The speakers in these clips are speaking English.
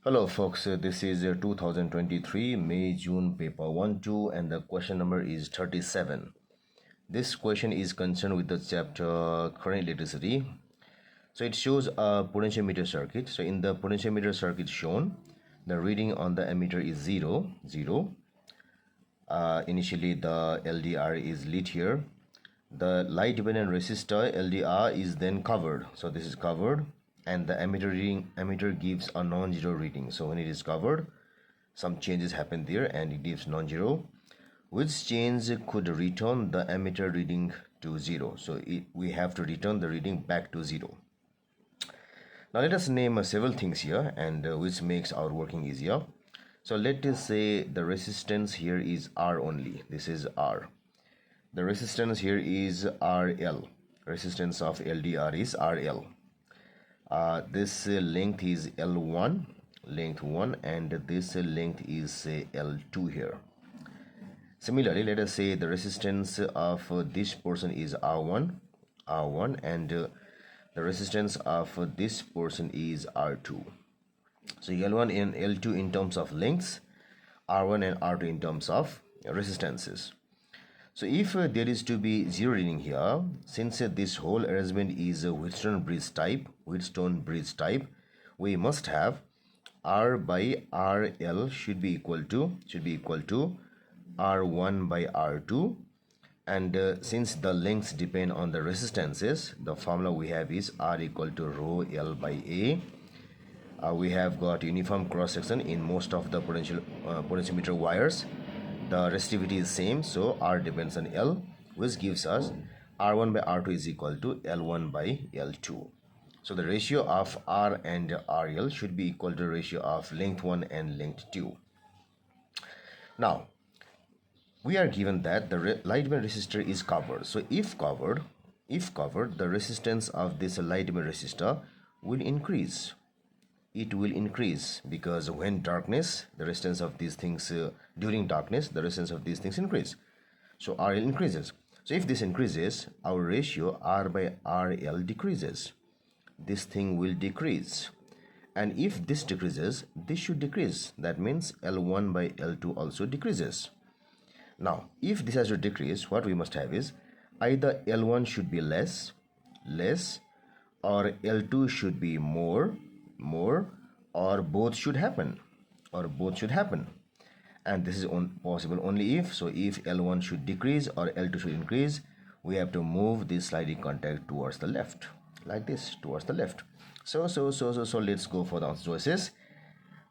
Hello folks, this is 2023 May-June paper 1-2 and the question number is 37. This question is concerned with the chapter current electricity. So it shows a potentiometer circuit. So in the potentiometer circuit shown, the reading on the ammeter is 0. Initially the LDR is lit here. The light dependent resistor LDR is then covered. So this is covered. And the ammeter gives a non-zero reading. So when it is covered, some changes happen there and it gives non-zero. Which change could return the ammeter reading to 0? So we have to return the reading back to 0. Now let us name several things here and which makes our working easier. So let us say the resistance here is R only. This is R. The resistance here is RL. Resistance of LDR is RL. This length is L1, length 1, and this length is L2 here. Similarly, let us say the resistance of this portion is R1, and the resistance of this portion is R2. So L1 and L2 in terms of lengths, R1 and R2 in terms of resistances. So if there is to be zero reading here, since this whole arrangement is a Wheatstone bridge type, we must have R by RL should be equal to R1 by R2, and since the lengths depend on the resistances, the formula we have is R equal to rho L by A. We have got uniform cross section in most of the potentiometer wires. The resistivity is same, so R depends on L, which gives us R1 by R2 is equal to L1 by L2. So the ratio of R and RL should be equal to the ratio of length 1 and length 2. Now, we are given that the light band resistor is covered. So if covered, the resistance of this light band resistor will increase. It will increase because when darkness, the resistance of these things during darkness, the resistance of these things increase. So RL increases. So if this increases, our ratio R by RL decreases. This thing will decrease. And if this decreases, this should decrease. That means L1 by L2 also decreases. Now, if this has to decrease, what we must have is either L1 should be less, or L2 should be more, or both should happen, and this is possible only if. So if L1 should decrease or L2 should increase, we have to move this sliding contact towards the left, like this, towards the left. So let's go for the answer choices.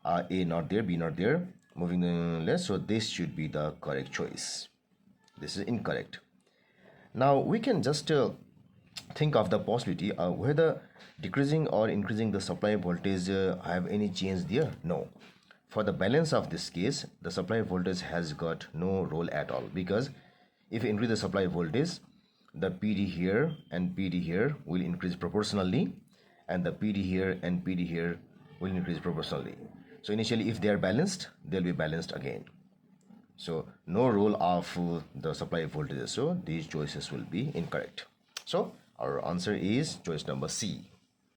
A not there, B not there, moving the left, so this should be the correct choice. This is incorrect. Now we can just think of the possibility whether decreasing or increasing the supply voltage have any change there. No. For the balance of this case, the supply voltage has got no role at all, because if you increase the supply voltage, the PD here and PD here will increase proportionally, and the PD here and PD here will increase proportionally. So initially, if they are balanced, they'll be balanced again. So no role of the supply voltage, so these choices will be incorrect. So our answer is choice number C.